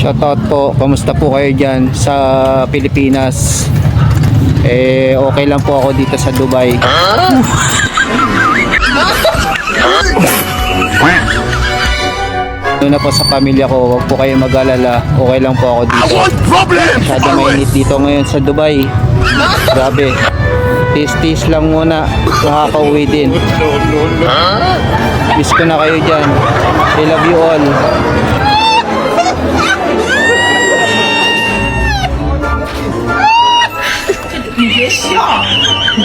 Shoutout po, kamusta po kayo dyan sa Pilipinas? Okay lang po ako dito sa Dubai. Ano na po sa pamilya ko, wag po kayo mag-alala, okay lang po ako dito. Masyado mainit dito ngayon sa Dubai. Grabe, tis-tis lang muna, nakaka-uwi din. Miss ko na kayo dyan. I love you all. No, no.